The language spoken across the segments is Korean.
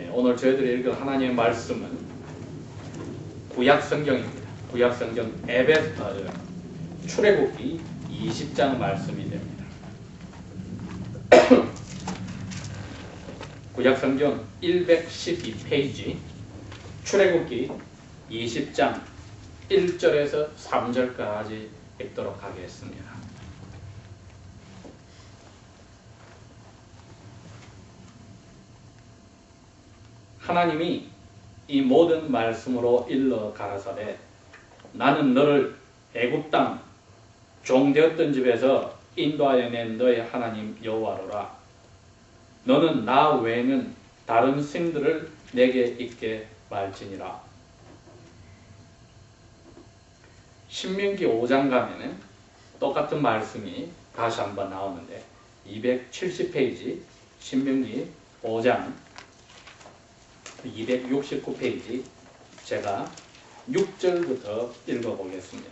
오늘 저희들이 읽을 하나님의 말씀은 구약 성경입니다. 구약 성경 출애굽기 20장 말씀이 됩니다. 구약 성경 112페이지 출애굽기 20장 1절에서 3절까지 읽도록 하겠습니다. 하나님이 이 모든 말씀으로 일러 가라사대 나는 너를 애굽 땅 종되었던 집에서 인도하여 낸 너의 하나님 여호와로라. 너는 나 외에는 다른 신들을 내게 있게 말지니라. 신명기 5장 가면은 똑같은 말씀이 다시 한번 나오는데 270페이지 신명기 5장 269페이지 제가 6절부터 읽어보겠습니다.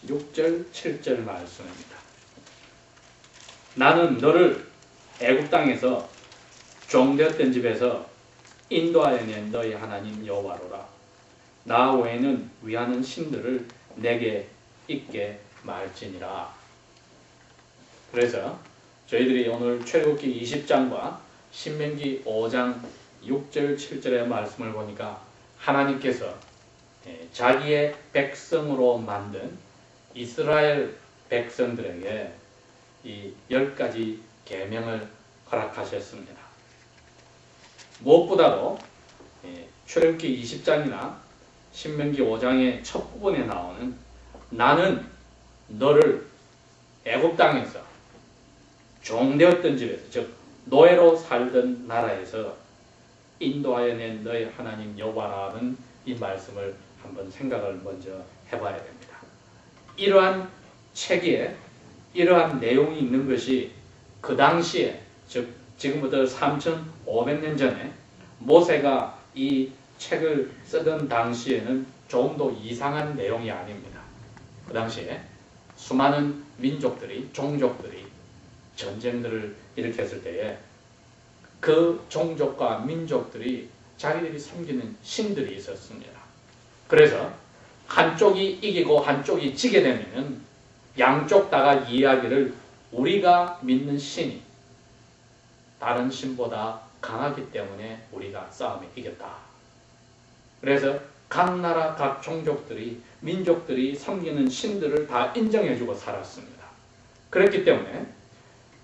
6절 7절 말씀입니다. 나는 너를 애굽 땅에서 종되었던 집에서 인도하여 낸 너희 하나님 여호와로라. 나 외에는 위하는 신들을 내게 있게 말지니라. 그래서 저희들이 오늘 출애굽기 20장과 신명기 5장 6절 7절의 말씀을 보니까 하나님께서 자기의 백성으로 만든 이스라엘 백성들에게 이 10가지 계명을 허락하셨습니다. 무엇보다도 출애굽기 20장이나 신명기 5장의 첫 부분에 나오는 나는 너를 애굽 땅에서 종되었던 집에서 즉 노예로 살던 나라에서 인도하여 낸 너희 하나님 여호와라는 이 말씀을 한번 생각을 먼저 해봐야 됩니다. 이러한 책에 이러한 내용이 있는 것이 그 당시에 즉 지금부터 3,500년 전에 모세가 이 책을 쓰던 당시에는 조금도 이상한 내용이 아닙니다. 그 당시에 수많은 민족들이 종족들이 전쟁들을 일으켰을 때에 그 종족과 민족들이 자기들이 섬기는 신들이 있었습니다. 그래서 한쪽이 이기고 한쪽이 지게 되면 양쪽 다가 이야기를 우리가 믿는 신이 다른 신보다 강하기 때문에 우리가 싸움에 이겼다. 그래서 각 나라 각 종족들이 민족들이 섬기는 신들을 다 인정해주고 살았습니다. 그렇기 때문에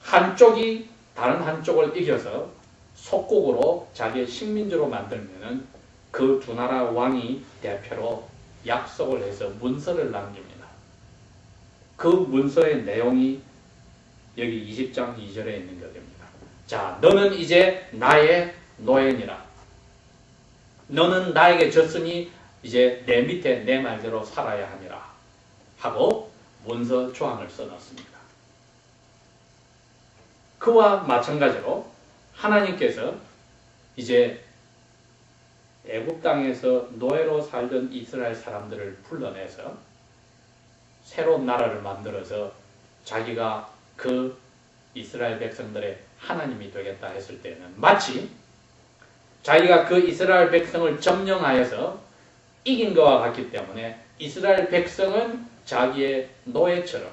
한쪽이 다른 한쪽을 이겨서 속국으로 자기의 식민지로 만들면 그 두 나라 왕이 대표로 약속을 해서 문서를 남깁니다. 그 문서의 내용이 여기 20장 2절에 있는 것입니다. 자, 너는 이제 나의 노예니라. 너는 나에게 졌으니 이제 내 밑에 내 말대로 살아야 하니라 하고 문서 조항을 써놨습니다. 그와 마찬가지로 하나님께서 이제 애굽 땅에서 노예로 살던 이스라엘 사람들을 불러내서 새로운 나라를 만들어서 자기가 그 이스라엘 백성들의 하나님이 되겠다 했을 때는 마치 자기가 그 이스라엘 백성을 점령하여서 이긴 것과 같기 때문에 이스라엘 백성은 자기의 노예처럼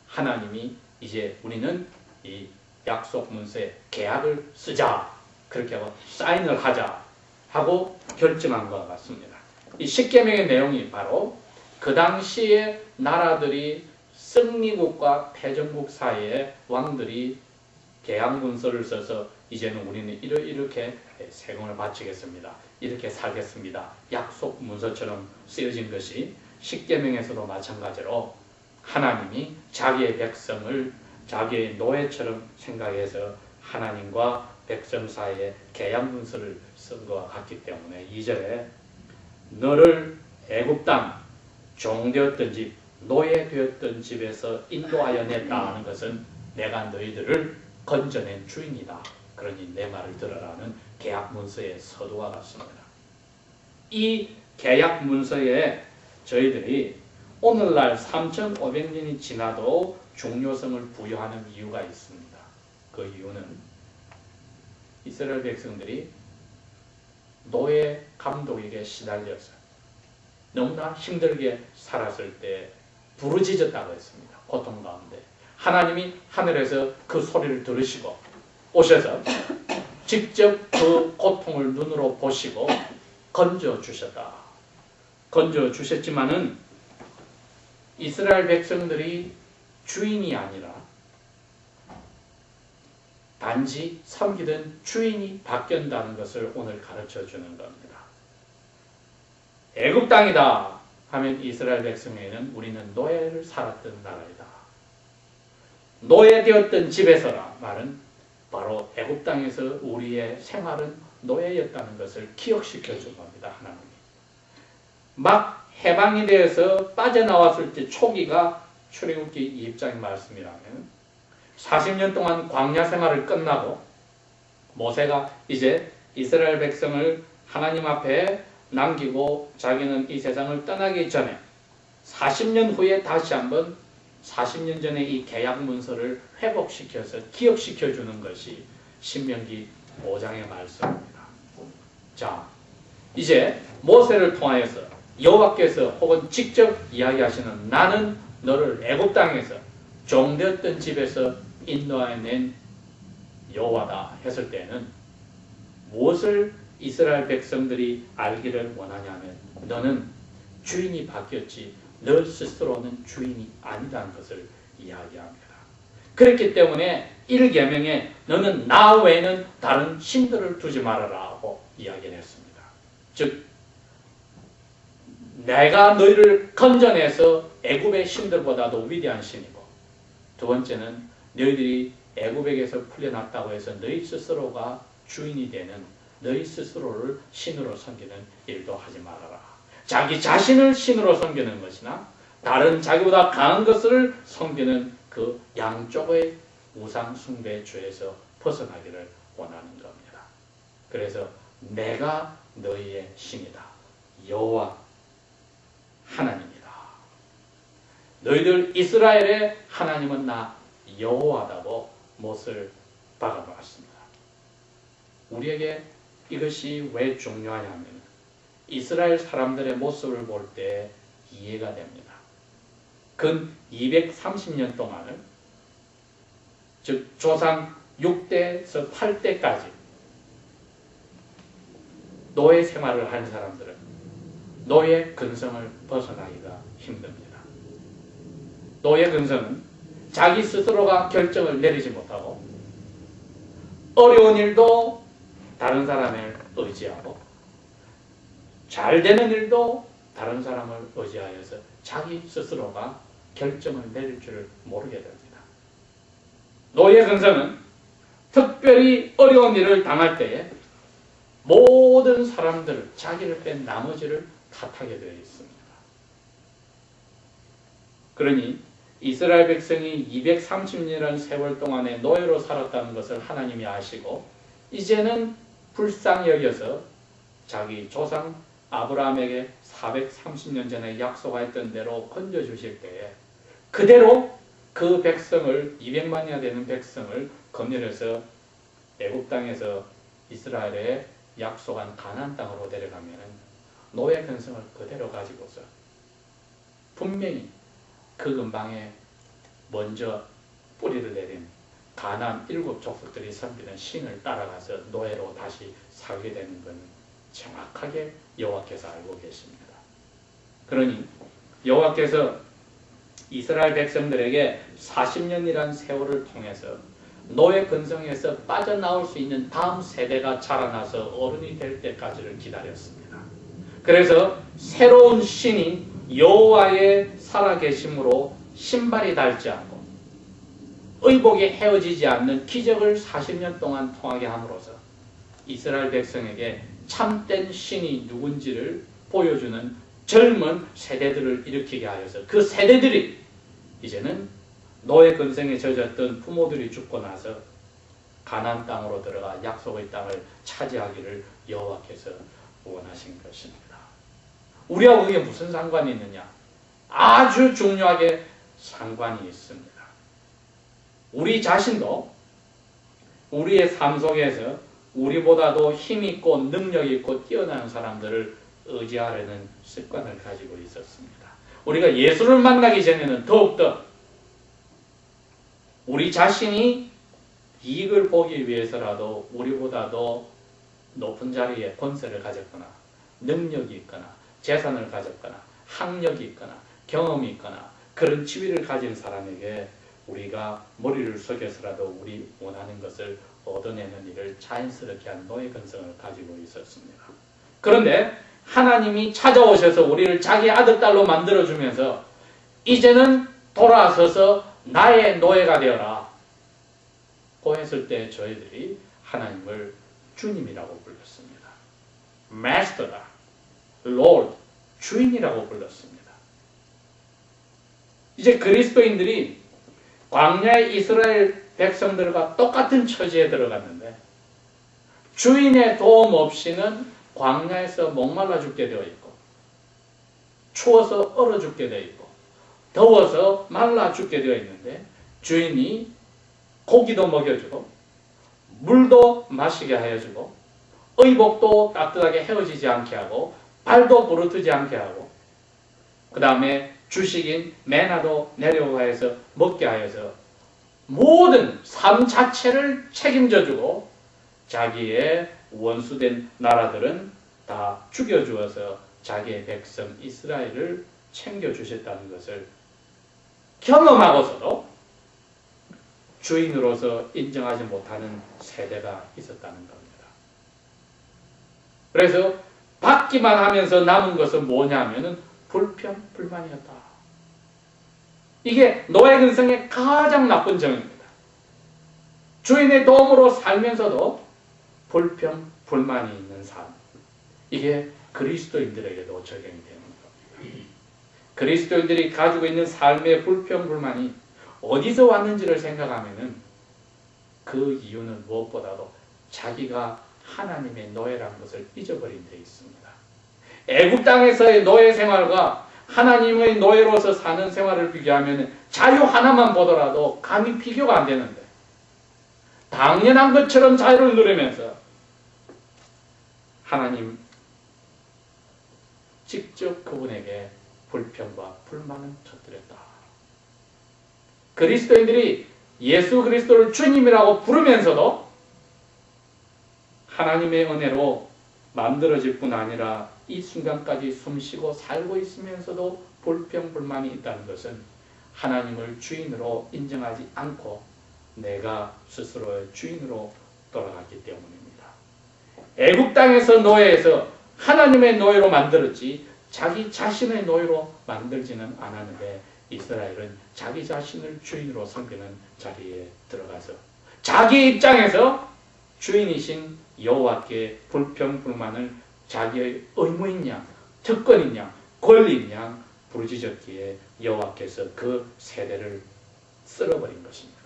하나님이 이제 우리는 이 약속 문서에 계약을 쓰자 그렇게 하고 사인을 하자 하고 결정한 것과 같습니다. 이 십계명의 내용이 바로 그 당시에 나라들이 승리국과 패전국 사이에 왕들이 계약 문서를 써서 이제는 우리는 이렇게 세금을 바치겠습니다. 이렇게 살겠습니다. 약속 문서처럼 쓰여진 것이 십계명에서도 마찬가지로 하나님이 자기의 백성을 자기의 노예처럼 생각해서 하나님과 백성 사이에 계약 문서를 쓴 것과 같기 때문에 2절에 너를 애굽 땅 종되었던 집 노예되었던 집에서 인도하여 냈다 하는 것은 내가 너희들을 건져낸 주인이다. 그러니 내 말을 들으라는 계약 문서의 서두와 같습니다. 이 계약 문서에 저희들이 오늘날 3,500년이 지나도 중요성을 부여하는 이유가 있습니다. 그 이유는 이스라엘 백성들이 노예 감독에게 시달려서 너무나 힘들게 살았을 때 부르짖었다고 했습니다. 고통 가운데 하나님이 하늘에서 그 소리를 들으시고 오셔서 직접 그 고통을 눈으로 보시고 건져주셨다. 건져주셨지만은 이스라엘 백성들이 주인이 아니라 단지 섬기던 주인이 바뀐다는 것을 오늘 가르쳐 주는 겁니다. 애굽 땅이다 하면 이스라엘 백성에게는 우리는 노예를 살았던 나라이다. 노예되었던 집에서라 말은 바로 애굽 땅에서 우리의 생활은 노예였다는 것을 기억시켜 준 겁니다. 하나님이. 막 해방이 되어서 빠져나왔을 때 초기가 출애굽기 2장의 말씀이라면 40년 동안 광야 생활을 끝나고 모세가 이제 이스라엘 백성을 하나님 앞에 남기고 자기는 이 세상을 떠나기 전에 40년 후에 다시 한번 40년 전에 이 계약 문서를 회복시켜서 기억시켜 주는 것이 신명기 5장의 말씀입니다. 자, 이제 모세를 통하여서 여호와께서 혹은 직접 이야기하시는 나는 너를 애굽 땅에서 종되었던 집에서 인도해낸 여호와다 했을 때는 무엇을 이스라엘 백성들이 알기를 원하냐면 너는 주인이 바뀌었지 너 스스로는 주인이 아니라는 것을 이야기합니다. 그렇기 때문에 1계명에 너는 나 외에는 다른 신들을 두지 말아라 하고 이야기를 했습니다. 즉 내가 너희를 건져내서 애굽의 신들보다도 위대한 신이고 두 번째는 너희들이 애굽에게서 풀려났다고 해서 너희 스스로가 주인이 되는 너희 스스로를 신으로 섬기는 일도 하지 말아라. 자기 자신을 신으로 섬기는 것이나 다른 자기보다 강한 것을 섬기는 그 양쪽의 우상 숭배 죄에서 벗어나기를 원하는 겁니다. 그래서 내가 너희의 신이다. 여호와 하나님이다. 너희들 이스라엘의 하나님은 나 여호와다고 못을 박아놓았습니다. 우리에게 이것이 왜 중요하냐면 이스라엘 사람들의 모습을 볼 때 이해가 됩니다. 근 230년 동안을 즉 조상 6대에서 8대까지 노예 생활을 한 사람들은 노예 근성을 벗어나기가 힘듭니다. 노예 근성은 자기 스스로가 결정을 내리지 못하고 어려운 일도 다른 사람을 의지하고 잘 되는 일도 다른 사람을 의지하여서 자기 스스로가 결정을 내릴 줄을 모르게 됩니다. 노예 근성은 특별히 어려운 일을 당할 때에 모든 사람들을 자기를 뺀 나머지를 탓하게 되어 있습니다. 그러니 이스라엘 백성이 230년이라는 세월 동안에 노예로 살았다는 것을 하나님이 아시고 이제는 불쌍히 여겨서 자기 조상 아브라함에게 430년 전에 약속했던 대로 건져주실 때에 그대로 그 백성을 200만이나 되는 백성을 건너려서 애굽 땅에서 이스라엘의 약속한 가나안 땅으로 데려가면 노예 근성을 그대로 가지고서 분명히 그 근방에 먼저 뿌리를 내린 가나안 7족속들이 섬기는 신을 따라가서 노예로 다시 살게 되는 건 정확하게 여호와께서 알고 계십니다. 그러니 여호와께서 이스라엘 백성들에게 40년이라는 세월을 통해서 노예 근성에서 빠져나올 수 있는 다음 세대가 자라나서 어른이 될 때까지를 기다렸습니다. 그래서 새로운 신인 여호와의 살아계심으로 신발이 닳지 않고 의복이 헤어지지 않는 기적을 40년 동안 통하게 함으로써 이스라엘 백성에게 참된 신이 누군지를 보여주는 젊은 세대들을 일으키게 하여서 그 세대들이 이제는 노예 근성에 젖었던 부모들이 죽고 나서 가나안 땅으로 들어가 약속의 땅을 차지하기를 여호와께서 원하신 것입니다. 우리하고 그게 무슨 상관이 있느냐? 아주 중요하게 상관이 있습니다. 우리 자신도 우리의 삶 속에서 우리보다도 힘있고 능력있고 뛰어난 사람들을 의지하려는 습관을 가지고 있었습니다. 우리가 예수를 만나기 전에는 더욱더 우리 자신이 이익을 보기 위해서라도 우리보다도 높은 자리에 권세를 가졌거나 능력이 있거나 재산을 가졌거나 학력이 있거나 경험이 있거나 그런 지위를 가진 사람에게 우리가 머리를 숙여서라도 우리 원하는 것을 얻어내는 일을 자연스럽게 한 노예 근성을 가지고 있었습니다. 그런데 하나님이 찾아오셔서 우리를 자기 아들, 딸로 만들어주면서 이제는 돌아서서 나의 노예가 되어라 고 했을 때 저희들이 하나님을 주님이라고 불렀습니다. 마스터다, 롤드, 주인이라고 불렀습니다. 이제 그리스도인들이 광야의 이스라엘 백성들과 똑같은 처지에 들어갔는데 주인의 도움 없이는 광야에서 목말라 죽게 되어 있고 추워서 얼어 죽게 되어 있고 더워서 말라 죽게 되어 있는데 주인이 고기도 먹여주고 물도 마시게 하여주고 의복도 따뜻하게 헤어지지 않게 하고 발도 부르트지 않게 하고 그 다음에 주식인 메나도 내려오게 해서 먹게 하여서 모든 삶 자체를 책임져주고 자기의 원수된 나라들은 다 죽여주어서 자기의 백성 이스라엘을 챙겨주셨다는 것을 경험하고서도 주인으로서 인정하지 못하는 세대가 있었다는 겁니다. 그래서 받기만 하면서 남은 것은 뭐냐면은 불평, 불만이었다. 이게 노예 근성의 가장 나쁜 점입니다. 주인의 도움으로 살면서도 불평, 불만이 있는 삶. 이게 그리스도인들에게도 적용이 되는 겁니다. 그리스도인들이 가지고 있는 삶의 불평, 불만이 어디서 왔는지를 생각하면은 그 이유는 무엇보다도 자기가 하나님의 노예라는 것을 잊어버린 데 있습니다. 애굽 땅에서의 노예 생활과 하나님의 노예로서 사는 생활을 비교하면 자유 하나만 보더라도 감히 비교가 안 되는데 당연한 것처럼 자유를 누리면서 하나님 직접 그분에게 불평과 불만을 터뜨렸다. 그리스도인들이 예수 그리스도를 주님이라고 부르면서도 하나님의 은혜로 만들어질 뿐 아니라 이 순간까지 숨쉬고 살고 있으면서도 불평, 불만이 있다는 것은 하나님을 주인으로 인정하지 않고 내가 스스로의 주인으로 돌아갔기 때문입니다. 애굽 땅에서 노예에서 하나님의 노예로 만들었지 자기 자신의 노예로 만들지는 않았는데 이스라엘은 자기 자신을 주인으로 섬기는 자리에 들어가서 자기 입장에서 주인이신 여호와께 불평, 불만을 자기의 의무인 양, 특권인 양, 권리인 양 부르짖었기에 여호와께서 그 세대를 쓸어버린 것입니다.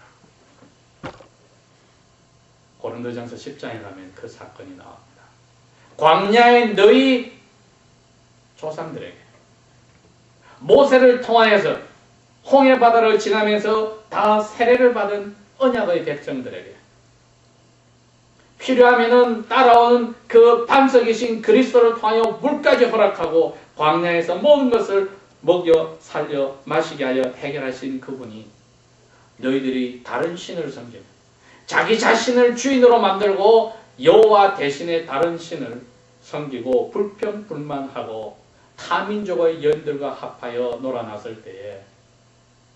고린도전서 10장에 가면 그 사건이 나옵니다. 광야의 너희 조상들에게 모세를 통하여서 홍해 바다를 지나면서 다 세례를 받은 언약의 백성들에게 필요하면은 따라오는 그 반석이신 그리스도를 통하여 물까지 허락하고 광야에서 모든 것을 먹여 살려 마시게 하여 해결하신 그분이 너희들이 다른 신을 섬기는 자기 자신을 주인으로 만들고 여호와 대신에 다른 신을 섬기고 불평 불만하고 타민족의 여인들과 합하여 놀아났을 때에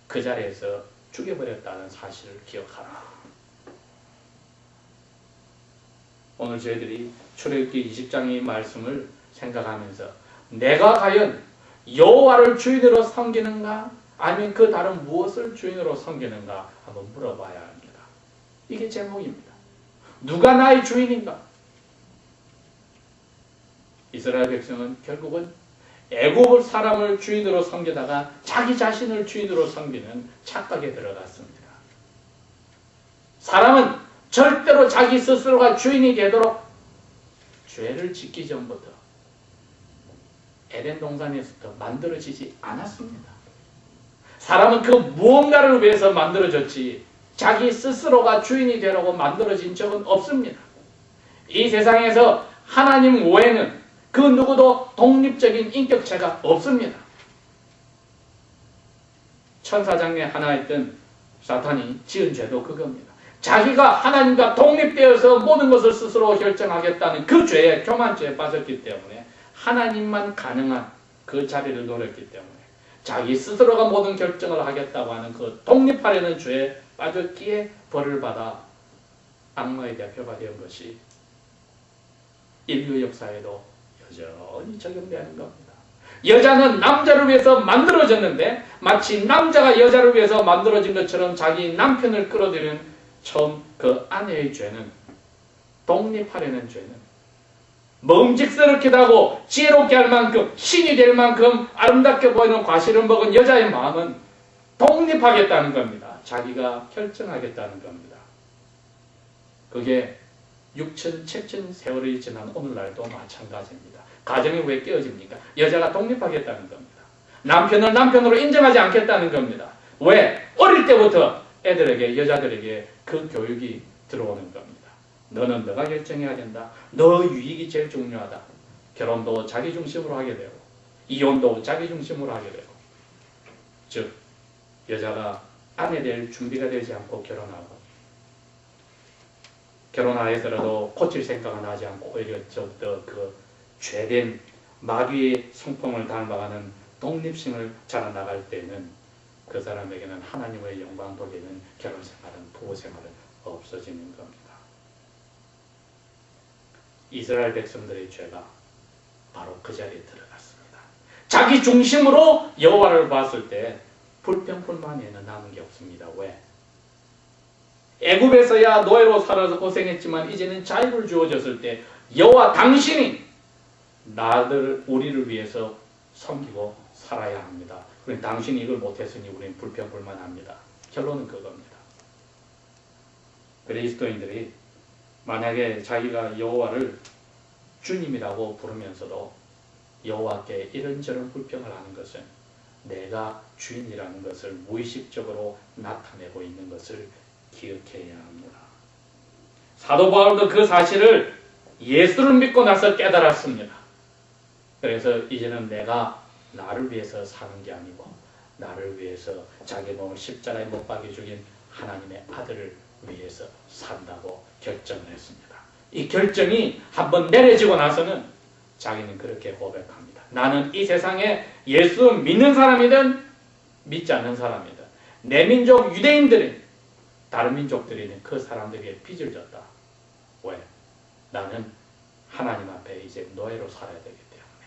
그 자리에서 죽여버렸다는 사실을 기억하라. 오늘 저희들이 출애굽기 20장의 말씀을 생각하면서 내가 과연 여호와를 주인으로 섬기는가 아니면 그 다른 무엇을 주인으로 섬기는가 한번 물어봐야 합니다. 이게 제목입니다. 누가 나의 주인인가? 이스라엘 백성은 결국은 애굽 사람을 주인으로 섬기다가 자기 자신을 주인으로 섬기는 착각에 들어갔습니다. 사람은 절대로 자기 스스로가 주인이 되도록 죄를 짓기 전부터 에덴 동산에서부터 만들어지지 않았습니다. 사람은 그 무언가를 위해서 만들어졌지 자기 스스로가 주인이 되려고 만들어진 적은 없습니다. 이 세상에서 하나님 외에는 그 누구도 독립적인 인격체가 없습니다. 천사 중에 하나였던 사탄이 지은 죄도 그겁니다. 자기가 하나님과 독립되어서 모든 것을 스스로 결정하겠다는 그 죄에, 교만죄에 빠졌기 때문에 하나님만 가능한 그 자리를 노렸기 때문에 자기 스스로가 모든 결정을 하겠다고 하는 그 독립하려는 죄에 빠졌기에 벌을 받아 악마의 대표가 된 것이 인류 역사에도 여전히 적용되는 겁니다. 여자는 남자를 위해서 만들어졌는데 마치 남자가 여자를 위해서 만들어진 것처럼 자기 남편을 끌어들이는 처음 그 아내의 죄는, 독립하려는 죄는, 먹음직스럽기도 하고 지혜롭게 할 만큼, 신이 될 만큼 아름답게 보이는 과실을 먹은 여자의 마음은 독립하겠다는 겁니다. 자기가 결정하겠다는 겁니다. 그게 6천, 7천 세월이 지난 오늘날도 마찬가지입니다. 가정이 왜 깨어집니까? 여자가 독립하겠다는 겁니다. 남편을 남편으로 인정하지 않겠다는 겁니다. 왜? 어릴 때부터 애들에게, 여자들에게 그 교육이 들어오는 겁니다. 너는 너가 결정해야 된다. 너 유익이 제일 중요하다. 결혼도 자기 중심으로 하게 되고 이혼도 자기 중심으로 하게 되고, 즉 여자가 아내 될 준비가 되지 않고 결혼하고, 결혼하여서라도 고칠 생각은 하지 않고 오히려 더욱더 그 죄된 마귀의 성품을 닮아가는 독립심을 자라나갈 때는 그 사람에게는 하나님의 영광 돌리는 결혼생활은, 부부생활은 없어지는 겁니다. 이스라엘 백성들의 죄가 바로 그 자리에 들어갔습니다. 자기 중심으로 여호와를 봤을 때 불평불만에는 남은 게 없습니다. 왜? 애굽에서야 노예로 살아서 고생했지만 이제는 자유를 주어졌을 때 여호와 당신이 우리를 위해서 섬기고 살아야 합니다. 그럼 당신이 이걸 못했으니 우리는 불평불만합니다. 결론은 그겁니다. 그리스도인들이 만약에 자기가 여호와를 주님이라고 부르면서도 여호와께 이런저런 불평을 하는 것은 내가 주인이라는 것을 무의식적으로 나타내고 있는 것을 기억해야 합니다. 사도 바울도 그 사실을 예수를 믿고 나서 깨달았습니다. 그래서 이제는 내가 나를 위해서 사는 게 아니고 나를 위해서 자기 몸을 십자가에 못 박혀 죽인 하나님의 아들을 위해서 산다고 결정을 했습니다. 이 결정이 한번 내려지고 나서는 자기는 그렇게 고백합니다. 나는 이 세상에 예수 믿는 사람이든 믿지 않는 사람이든 내 민족 유대인들이 다른 민족들이 그 사람들에게 빚을 졌다. 왜? 나는 하나님 앞에 이제 노예로 살아야 되기 때문에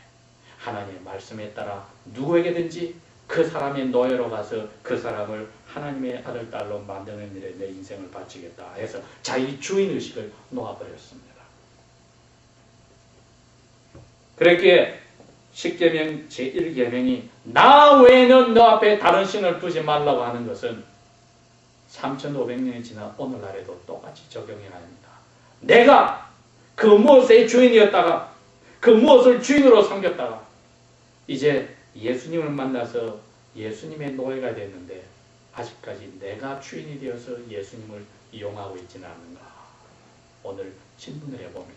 하나님의 말씀에 따라 누구에게든지 그 사람의 노예로 가서 그 사람을 하나님의 아들, 딸로 만드는 일에 내 인생을 바치겠다 해서 자기 주인의식을 놓아버렸습니다. 그렇기에 십계명 제1계명이 나 외에는 너 앞에 다른 신을 두지 말라고 하는 것은 3500년이 지난 오늘날에도 똑같이 적용해야 합니다. 내가 그 무엇의 주인이었다가 그 무엇을 주인으로 섬겼다가 이제 예수님을 만나서 예수님의 노예가 됐는데 아직까지 내가 주인이 되어서 예수님을 이용하고 있지는 않는가. 오늘 질문을 해보면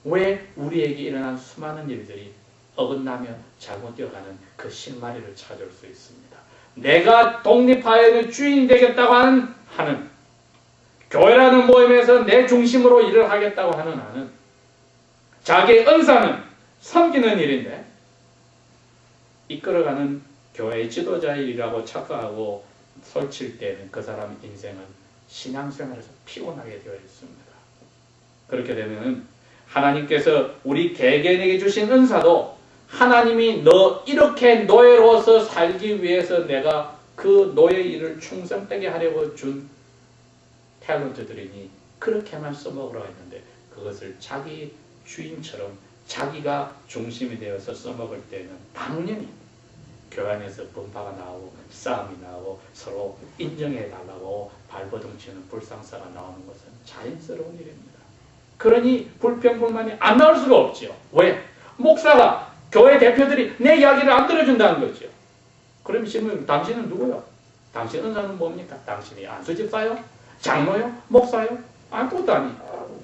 왜 우리에게 일어난 수많은 일들이 어긋나며 잘못되어가는 그 실마리를 찾을 수 있습니다. 내가 독립하여 주인이 되겠다고 하는 교회라는 모임에서 내 중심으로 일을 하겠다고 하는 하는 자기의 은사는 섬기는 일인데 이끌어가는 교회의 지도자의 일이라고 착각하고 설칠 때는 그 사람 인생은 신앙생활에서 피곤하게 되어 있습니다. 그렇게 되면 하나님께서 우리 개개인에게 주신 은사도 하나님이 너 이렇게 노예로서 살기 위해서 내가 그 노예 일을 충성되게 하려고 준 탤런트들이니 그렇게만 써먹으라고 했는데 그것을 자기 주인처럼 자기가 중심이 되어서 써먹을 때는 당연히 교회 안에서 분파가 나오고 싸움이 나오고 서로 인정해달라고 발버둥치는 불상사가 나오는 것은 자연스러운 일입니다. 그러니 불평불만이 안 나올 수가 없죠. 왜? 목사가 교회 대표들이 내 이야기를 안 들어준다는 거죠. 그럼 질문, 당신은 누구요? 당신 은사는 뭡니까? 당신이 안수집사요? 장로요? 목사요? 아무것도 아니고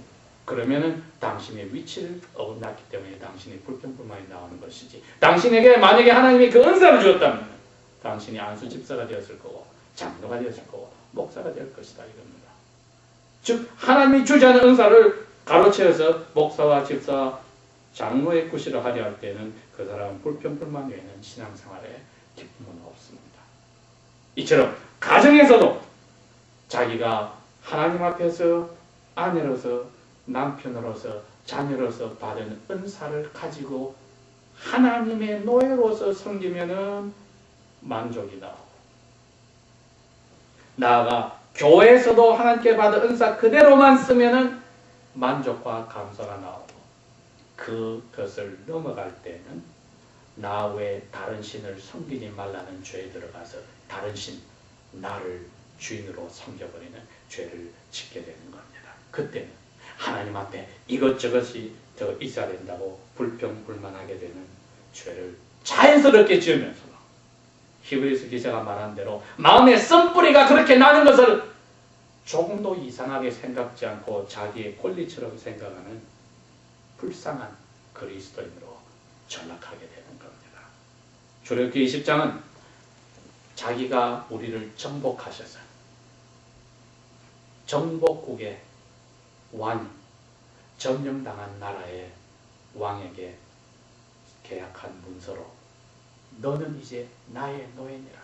그러면은 당신의 위치를 어긋났기 때문에 당신의 불평불만이 나오는 것이지. 당신에게 만약에 하나님이 그 은사를 주었다면 당신이 안수 집사가 되었을 거고 장로가 되었을 거고 목사가 될 것이다 이겁니다. 즉 하나님이 주지 않은 은사를 가로채어서 목사와 집사와 장로의 구실을 하려 할 때는 그 사람은 불평불만 외에는 신앙생활에 기쁨은 없습니다. 이처럼 가정에서도 자기가 하나님 앞에서 아내로서 남편으로서 자녀로서 받은 은사를 가지고 하나님의 노예로서 섬기면은 만족이 나오고, 나아가 교회에서도 하나님께 받은 은사 그대로만 쓰면은 만족과 감사가 나오고, 그것을 넘어갈 때는 나 외에 다른 신을 섬기지 말라는 죄에 들어가서 다른 신, 나를 주인으로 섬겨버리는 죄를 짓게 되는 겁니다. 그때는 하나님 앞에 이것저것이 더 있어야 된다고 불평불만하게 되는 죄를 자연스럽게 지으면서 히브리서 기자가 말한 대로 마음의 쓴뿌리가 그렇게 나는 것을 조금도 이상하게 생각지 않고 자기의 권리처럼 생각하는 불쌍한 그리스도인으로 전락하게 되는 겁니다. 출애굽기 20장은 자기가 우리를 정복하셔서 정복국의 왕, 점령당한 나라의 왕에게 계약한 문서로 너는 이제 나의 노예니라.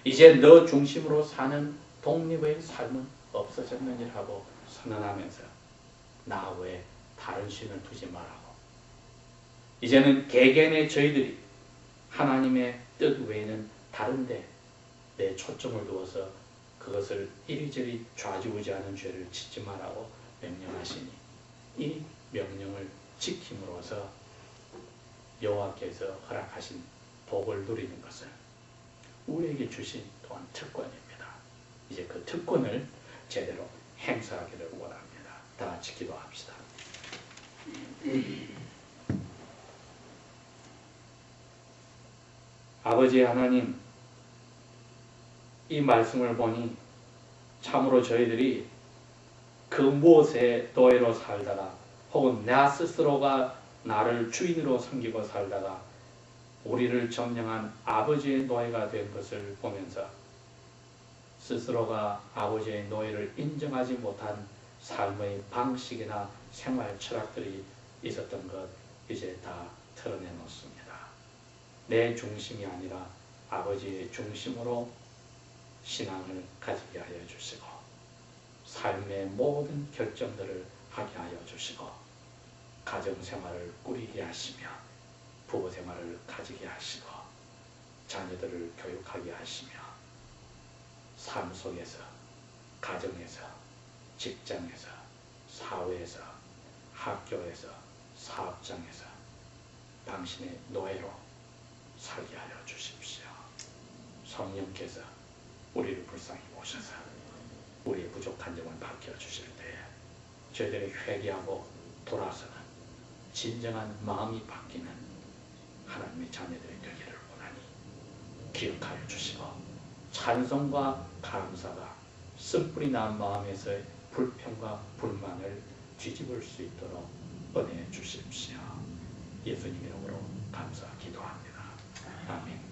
이제 너 중심으로 사는 독립의 삶은 없어졌느니라 하고 선언하면서 나 외에 다른 신을 두지 말라고. 이제는 개개인의 저희들이 하나님의 뜻 외에는 다른데 내 초점을 두어서 그것을 이리저리 좌지우지하는 죄를 짓지 말라고 명령하시니 이 명령을 지킴으로써 여호와께서 허락하신 복을 누리는 것을 우리에게 주신 또한 특권입니다. 이제 그 특권을 제대로 행사하기를 원합니다. 다 같이 기도합시다. 아버지 하나님, 이 말씀을 보니 참으로 저희들이 그 무엇에 노예로 살다가 혹은 나 스스로가 나를 주인으로 섬기고 살다가 우리를 점령한 아버지의 노예가 된 것을 보면서 스스로가 아버지의 노예를 인정하지 못한 삶의 방식이나 생활 철학들이 있었던 것 이제 다 털어내놓습니다. 내 중심이 아니라 아버지의 중심으로 신앙을 가지게 하여 주시고 삶의 모든 결정들을 하게 하여 주시고 가정생활을 꾸리게 하시며 부부생활을 가지게 하시고 자녀들을 교육하게 하시며 삶 속에서 가정에서 직장에서 사회에서 학교에서 사업장에서 당신의 노예로 살게 하여 주십시오. 성령께서 우리를 불쌍히 보셔서 우리의 부족한 점을 밝혀주실 때에 저희들이 회개하고 돌아서는 진정한 마음이 바뀌는 하나님의 자녀들이 되기를 원하니 기억하여 주시고 찬송과 감사가 쓴뿌리 난 마음에서의 불평과 불만을 뒤집을 수 있도록 은혜해 주십시오. 예수님 이름으로 감사 기도합니다. 아멘.